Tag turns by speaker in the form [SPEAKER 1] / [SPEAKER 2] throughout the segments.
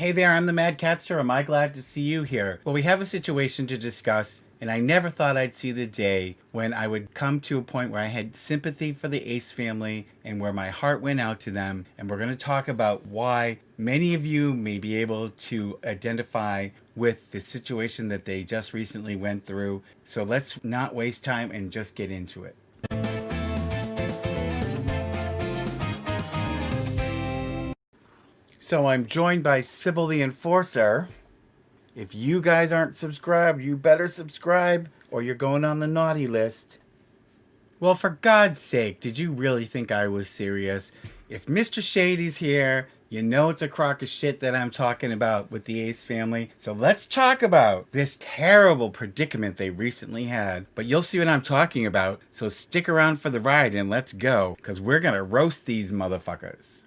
[SPEAKER 1] Hey there, I'm the MadCatster. Am I glad to see you here? Well, we have a situation to discuss, and I never thought I'd see the day when I would come to a point where I had sympathy for the Ace family and where my heart went out to them. And we're going to talk about why many of you may be able to identify with the situation that they just recently went through. So let's not waste time and just get into it. So I'm joined by Sybil the Enforcer. If you guys aren't subscribed, you better subscribe or you're going on the naughty list. Well, for God's sake, did you really think I was serious? If Mr. Shady's here, you know it's a crock of shit that I'm talking about with the Ace family. So let's talk about this terrible predicament they recently had. But you'll see what I'm talking about, so stick around for the ride and let's go, because we're gonna roast these motherfuckers.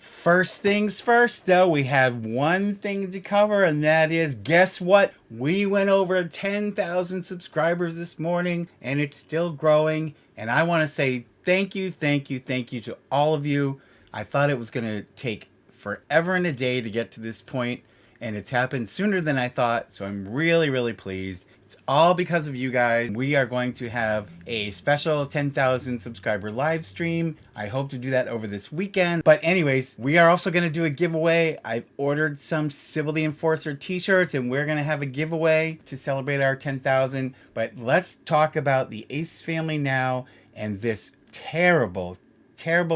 [SPEAKER 1] First things first, though, we have one thing to cover, and that is, guess what? We went over 10,000 subscribers this morning, and it's still growing. And I want to say thank you to all of you. I thought it was going to take forever and a day to get to this point, and it's happened sooner than I thought, so I'm really pleased. It's all because of you guys. We are going to have a special 10,000 subscriber live stream. I hope to do that over this weekend. But anyways, we are also going to do a giveaway. I've ordered some Sybil the Enforcer t-shirts, and we're going to have a giveaway to celebrate our 10,000. But let's talk about the Ace family now and this terrible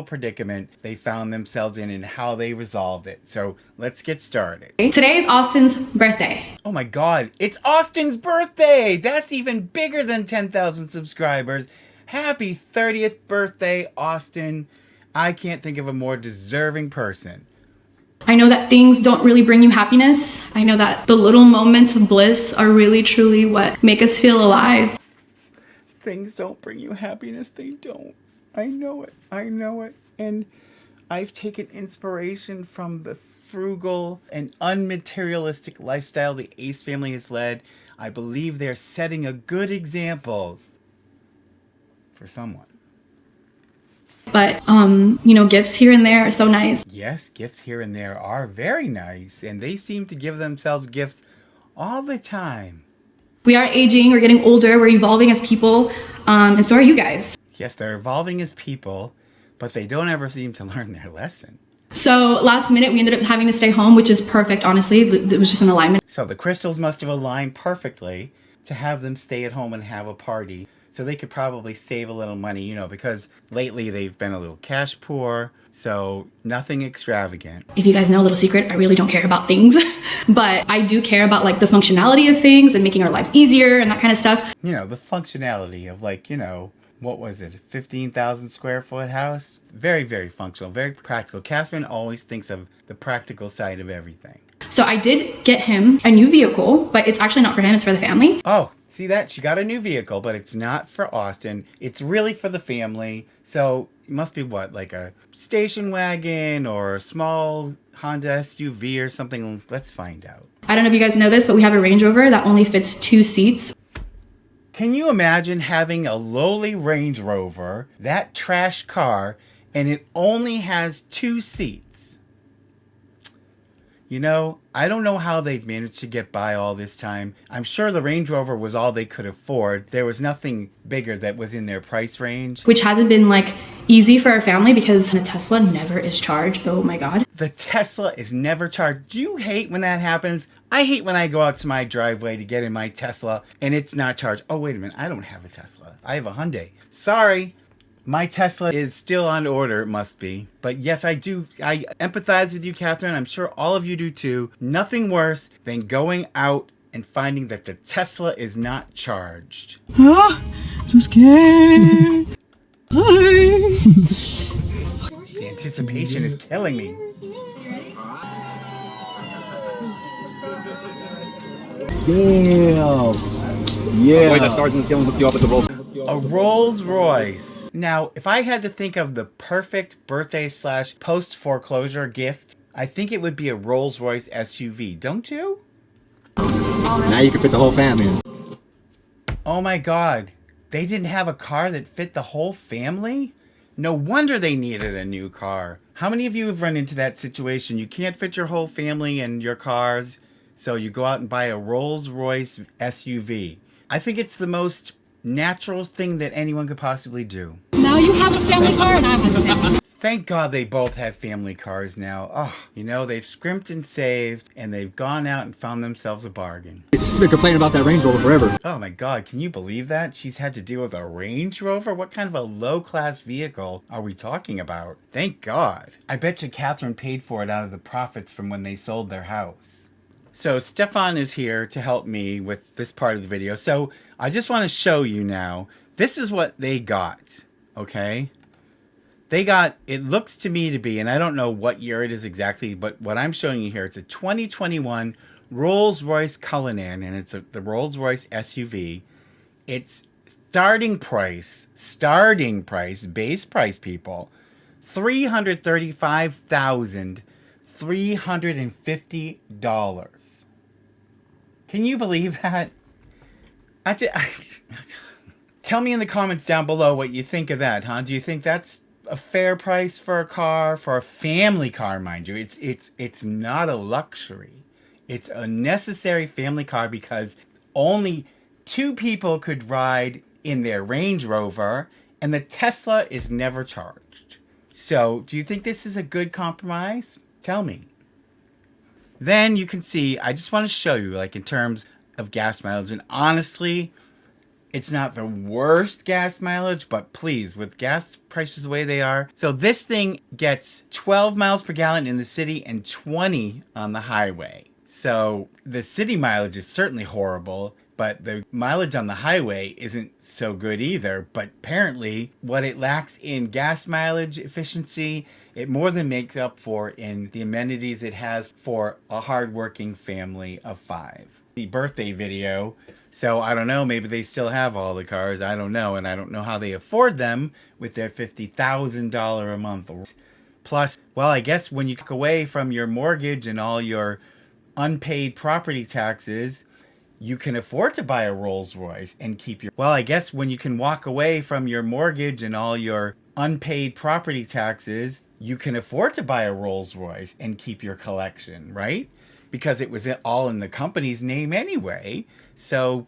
[SPEAKER 1] predicament they found themselves in and how they resolved it. So let's get started.
[SPEAKER 2] Today is Austin's birthday.
[SPEAKER 1] Oh my God, it's Austin's birthday! That's even bigger than 10,000 subscribers. Happy 30th birthday, Austin. I can't think of a more deserving person.
[SPEAKER 2] I know that things don't really bring you happiness. I know that the little moments of bliss are really truly what make us feel alive.
[SPEAKER 1] Things don't bring you happiness, they don't. I know it. And I've taken inspiration from the frugal and unmaterialistic lifestyle the Ace family has led. I believe they're setting a good example for someone.
[SPEAKER 2] But, gifts here and there are so nice.
[SPEAKER 1] Yes, gifts here and there are very nice, and they seem to give themselves gifts all the time.
[SPEAKER 2] We are aging, we're getting older, we're evolving as people, and so are you guys.
[SPEAKER 1] Yes, they're evolving as people, but they don't ever seem to learn their lesson.
[SPEAKER 2] So last minute, we ended up having to stay home, which is perfect, honestly. It was just an alignment.
[SPEAKER 1] So the crystals must have aligned perfectly to have them stay at home and have a party. So they could probably save a little money, because lately they've been a little cash poor. So nothing extravagant.
[SPEAKER 2] If you guys know a little secret, I really don't care about things, but I do care about the functionality of things and making our lives easier and that kind of stuff.
[SPEAKER 1] The functionality of what was it, a 15,000 square foot house? Very functional, very practical. Catherine always thinks of the practical side of everything.
[SPEAKER 2] So I did get him a new vehicle, but it's actually not for him, it's for the family.
[SPEAKER 1] Oh, see that? She got a new vehicle, but it's not for Austin. It's really for the family. So it must be what, like a station wagon or a small Honda SUV or something? Let's find out.
[SPEAKER 2] I don't know if you guys know this, but we have a Range Rover that only fits 2 seats.
[SPEAKER 1] Can you imagine having a lowly Range Rover, that trash car, and it only has 2 seats? I don't know how they've managed to get by all this time. I'm sure the Range Rover was all they could afford. There was nothing bigger that was in their price range.
[SPEAKER 2] Which hasn't been easy for our family because the Tesla never is charged. Oh my God.
[SPEAKER 1] The Tesla is never charged. Do you hate when that happens? I hate when I go out to my driveway to get in my Tesla and it's not charged. Oh, wait a minute. I don't have a Tesla. I have a Hyundai. Sorry. My Tesla is still on order, it must be. But yes, I do. I empathize with you, Catherine. I'm sure all of you do too. Nothing worse than going out and finding that the Tesla is not charged.
[SPEAKER 3] So scared. Hi.
[SPEAKER 1] The anticipation is killing me.
[SPEAKER 3] Yeah. Wait, that stars in the ceiling hooked you up with the Rolls.
[SPEAKER 1] A Rolls Royce. Now, if I had to think of the perfect birthday / post foreclosure gift, I think it would be a Rolls Royce SUV, don't you?
[SPEAKER 3] Now you can fit the whole family in.
[SPEAKER 1] Oh my God, they didn't have a car that fit the whole family? No wonder they needed a new car. How many of you have run into that situation? You can't fit your whole family in your cars, so you go out and buy a Rolls Royce SUV. I think it's the most natural thing that anyone could possibly do.
[SPEAKER 2] Now you have a family car and I have a family.
[SPEAKER 1] Thank God they both have family cars now. Oh, you know, they've scrimped and saved, and they've gone out and found themselves a bargain.
[SPEAKER 3] You've been complaining about that Range Rover forever.
[SPEAKER 1] Oh my God, can you believe that? She's had to deal with a Range Rover? What kind of a low-class vehicle are we talking about? Thank God. I bet you Catherine paid for it out of the profits from when they sold their house. So Stefan is here to help me with this part of the video. So I just want to show you now. This is what they got, okay? They got, it looks to me to be, and I don't know what year it is exactly, but what I'm showing you here, it's a 2021 Rolls Royce Cullinan, and it's the Rolls Royce SUV. It's starting price, base price, people, $335,350. Can you believe that? Tell me in the comments down below what you think of that, huh? Do you think that's a fair price for a car, for a family car, mind you? It's not a luxury. It's a necessary family car because only 2 people could ride in their Range Rover, and the Tesla is never charged. So, do you think this is a good compromise? Tell me. Then you can see, I just want to show you, like, in terms of gas mileage, and honestly, it's not the worst gas mileage, but please, with gas prices the way they are. So this thing gets 12 miles per gallon in the city and 20 on the highway. So the city mileage is certainly horrible, but the mileage on the highway isn't so good either. But apparently what it lacks in gas mileage efficiency, it more than makes up for in the amenities it has for a hardworking family of 5. The birthday video, so I don't know, maybe they still have all the cars, I don't know, and I don't know how they afford them with their $50,000 a month. Plus, well, I guess when you walk away from your mortgage and all your unpaid property taxes, you can afford to buy a Rolls Royce and keep your, well, I guess when you can walk away from your mortgage and all your unpaid property taxes, you can afford to buy a Rolls Royce and keep your collection, right? Because it was all in the company's name anyway. So,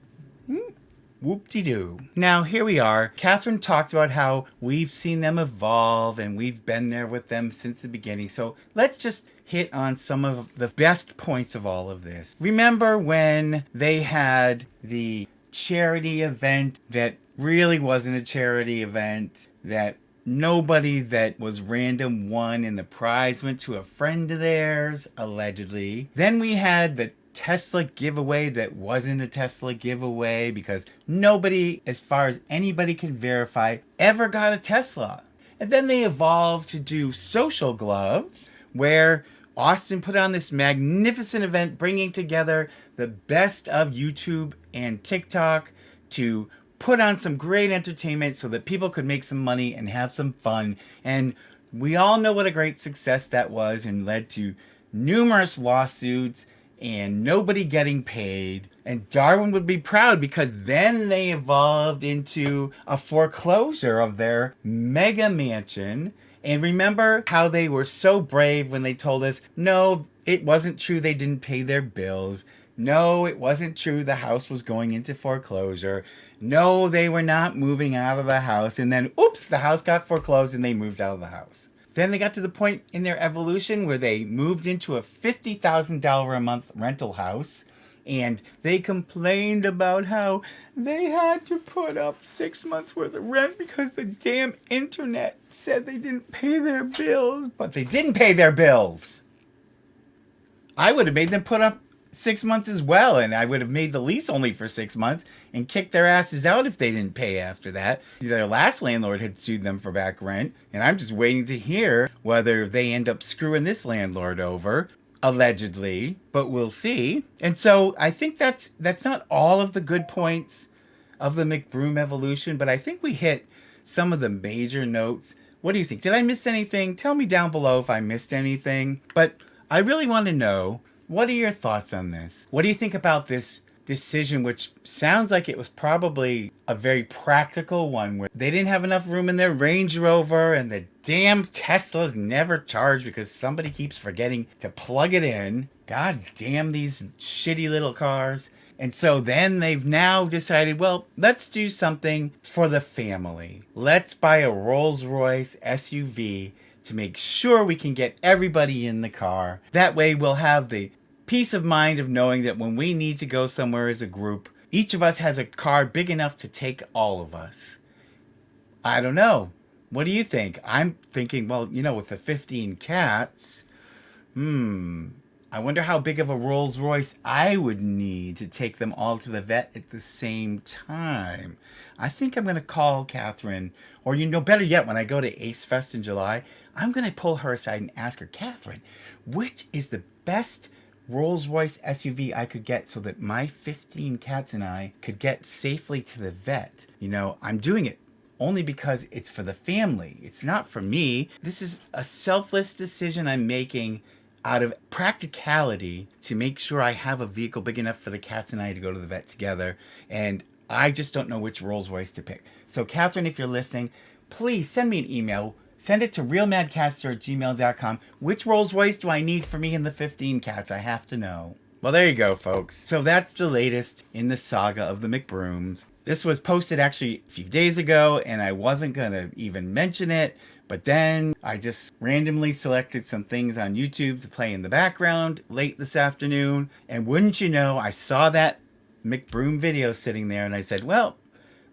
[SPEAKER 1] whoop-de-doo. Now, here we are. Catherine talked about how we've seen them evolve and we've been there with them since the beginning. So, let's just hit on some of the best points of all of this. Remember when they had the charity event that really wasn't a charity event, that nobody that was random won and the prize went to a friend of theirs, allegedly. Then we had the Tesla giveaway that wasn't a Tesla giveaway because nobody, as far as anybody can verify, ever got a Tesla. And then they evolved to do social gloves, where Austin put on this magnificent event bringing together the best of YouTube and TikTok to put on some great entertainment so that people could make some money and have some fun. And we all know what a great success that was and led to numerous lawsuits and nobody getting paid. And Darwin would be proud because then they evolved into a foreclosure of their mega mansion. And remember how they were so brave when they told us, no, it wasn't true, they didn't pay their bills. No, it wasn't true, the house was going into foreclosure. No, they were not moving out of the house. And then, oops, the house got foreclosed and they moved out of the house. Then they got to the point in their evolution where they moved into a $50,000 a month rental house. And they complained about how they had to put up 6 months worth of rent because the damn internet said they didn't pay their bills. But they didn't pay their bills. I would have made them put up 6 months as well, and I would have made the lease only for 6 months and kicked their asses out if they didn't pay after that. Their last landlord had sued them for back rent, and I'm just waiting to hear whether they end up screwing this landlord over, allegedly, but we'll see. And so I think that's not all of the good points of the McBroom evolution, but I think we hit some of the major notes. What do you think? Did I miss anything? Tell me down below if I missed anything. But I really want to know, what are your thoughts on this? What do you think about this decision, which sounds like it was probably a very practical one, where they didn't have enough room in their Range Rover, and the damn Teslas never charge because somebody keeps forgetting to plug it in. God damn these shitty little cars. And so then they've now decided, well, let's do something for the family. Let's buy a Rolls Royce SUV to make sure we can get everybody in the car. That way we'll have the peace of mind of knowing that when we need to go somewhere as a group, each of us has a car big enough to take all of us. I don't know. What do you think? I'm thinking, well, with the 15 cats, I wonder how big of a Rolls Royce I would need to take them all to the vet at the same time. I think I'm going to call Catherine, or better yet, when I go to Ace Fest in July, I'm going to pull her aside and ask her, Catherine, which is the best Rolls Royce SUV I could get so that my 15 cats and I could get safely to the vet? I'm doing it only because it's for the family. It's not for me. This is a selfless decision I'm making out of practicality to make sure I have a vehicle big enough for the cats and I to go to the vet together. And I just don't know which Rolls Royce to pick. So Catherine, if you're listening, please send me an email. Send it to realmadcatster@gmail.com. Which Rolls Royce do I need for me and the 15 cats? I have to know. Well, there you go, folks. So that's the latest in the saga of the McBrooms. This was posted actually a few days ago, and I wasn't going to even mention it. But then I just randomly selected some things on YouTube to play in the background late this afternoon. And wouldn't you know, I saw that McBroom video sitting there and I said, well,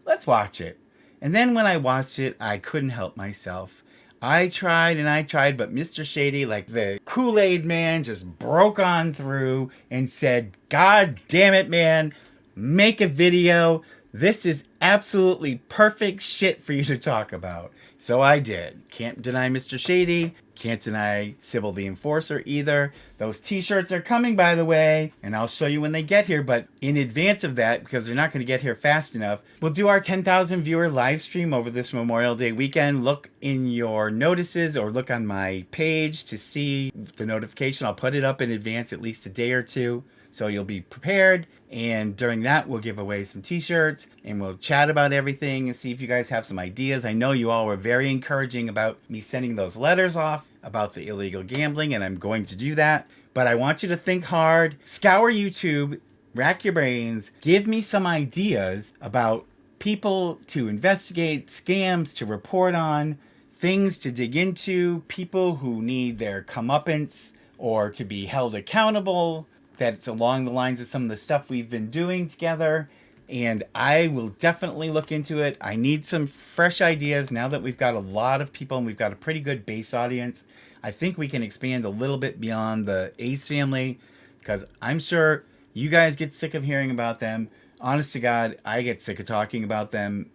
[SPEAKER 1] let's watch it. And then when I watched it, I couldn't help myself. I tried and I tried, but Mr. Shady, like the Kool-Aid man, just broke on through and said, God damn it, man, make a video. This is absolutely perfect shit for you to talk about. So I did. Can't deny Mr. Shady. Can't deny Sybil the Enforcer either. Those t-shirts are coming, by the way, and I'll show you when they get here. But in advance of that, because they're not going to get here fast enough, we'll do our 10,000 viewer live stream over this Memorial Day weekend. Look in your notices or look on my page to see the notification. I'll put it up in advance at least a day or two, so you'll be prepared. And during that, we'll give away some t-shirts and we'll chat about everything and see if you guys have some ideas. I know you all were very encouraging about me sending those letters off about the illegal gambling, and I'm going to do that. But I want you to think hard, scour YouTube, rack your brains, give me some ideas about people to investigate, scams to report on, things to dig into, people who need their comeuppance or to be held accountable. That's along the lines of some of the stuff we've been doing together, and I will definitely look into it. I need some fresh ideas now that we've got a lot of people and we've got a pretty good base audience. I think we can expand a little bit beyond the Ace family, because I'm sure you guys get sick of hearing about them. Honest to God, I get sick of talking about them,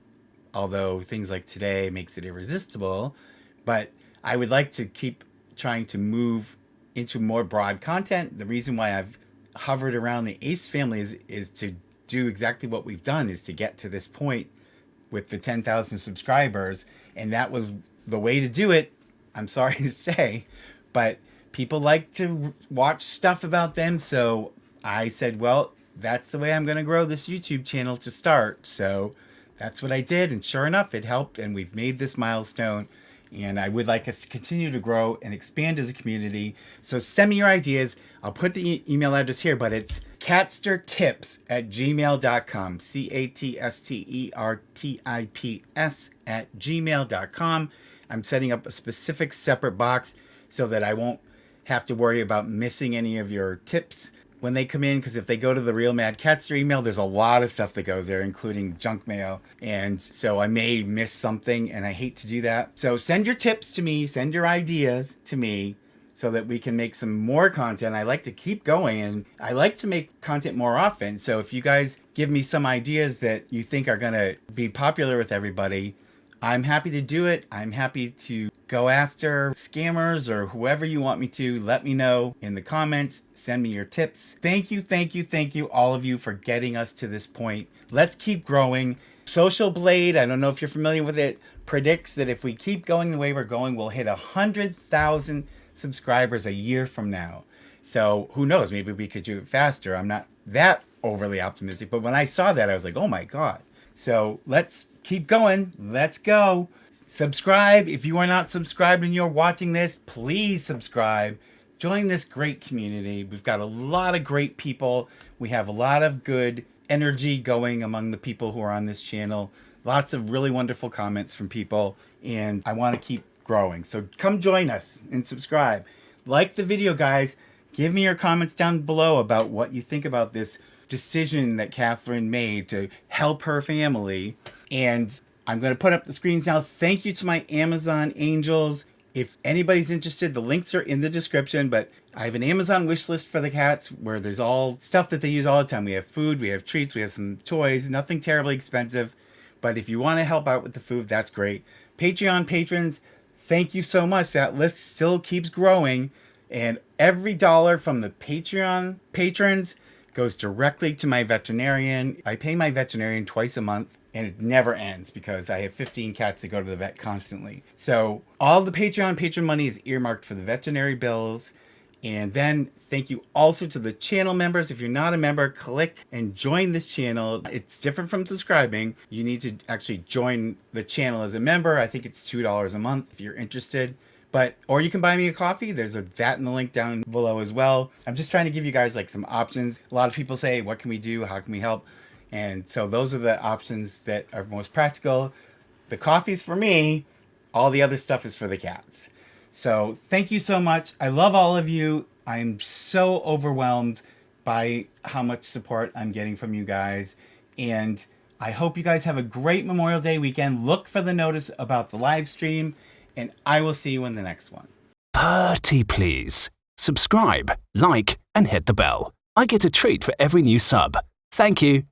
[SPEAKER 1] although things like today makes it irresistible. But I would like to keep trying to move into more broad content. The reason why I've hovered around the Ace family is to do exactly what we've done, is to get to this point with the 10,000 subscribers, and that was the way to do it. I'm sorry to say, but people like to watch stuff about them, so I said, well, that's the way I'm going to grow this YouTube channel to start. So that's what I did, and sure enough, it helped, and we've made this milestone. And I would like us to continue to grow and expand as a community. So send me your ideas. I'll put the email address here, but it's catstertips@gmail.com. catstertips@gmail.com. I'm setting up a specific separate box so that I won't have to worry about missing any of your tips when they come in, because if they go to the Real MadCatster email, there's a lot of stuff that goes there, including junk mail, and so I may miss something, and I hate to do that. So send your tips to me, send your ideas to me, so that we can make some more content. I like to keep going, and I like to make content more often. So if you guys give me some ideas that you think are going to be popular with everybody, I'm happy to do it. I'm happy to go after scammers or whoever you want me to. Let me know in the comments. Send me your tips. Thank you, all of you, for getting us to this point. Let's keep growing. Social Blade, I don't know if you're familiar with it, predicts that if we keep going the way we're going, we'll hit 100,000 subscribers a year from now. So who knows? Maybe we could do it faster. I'm not that overly optimistic. But when I saw that, I was like, oh my God. So let's keep going. Let's go. Subscribe. If you are not subscribed and you're watching this, please subscribe. Join this great community. We've got a lot of great people. We have a lot of good energy going among the people who are on this channel. Lots of really wonderful comments from people. And I want to keep growing. So come join us and subscribe. Like the video, guys. Give me your comments down below about what you think about this decision that Catherine made to help her family. And I'm going to put up the screens now. Thank you to my Amazon angels. If anybody's interested, the links are in the description, but I have an Amazon wish list for the cats where there's all stuff that they use all the time. We have food, we have treats, we have some toys, nothing terribly expensive. But if you want to help out with the food, that's great. Patreon patrons, thank you so much. That list still keeps growing. And every dollar from the Patreon patrons goes directly to my veterinarian. I pay my veterinarian twice a month, and it never ends because I have 15 cats that go to the vet constantly. So all the Patreon patron money is earmarked for the veterinary bills. And then thank you also to the channel members. If you're not a member, click and join this channel. It's different from subscribing. You need to actually join the channel as a member. I think it's $2 a month if you're interested. Or you can buy me a coffee. There's that in the link down below as well. I'm just trying to give you guys like some options. A lot of people say, what can we do? How can we help? And so those are the options that are most practical. The coffee's for me. All the other stuff is for the cats. So thank you so much. I love all of you. I'm so overwhelmed by how much support I'm getting from you guys. And I hope you guys have a great Memorial Day weekend. Look for the notice about the live stream. And I will see you in the next one.
[SPEAKER 4] Pretty please. Subscribe, like, and hit the bell. I get a treat for every new sub. Thank you.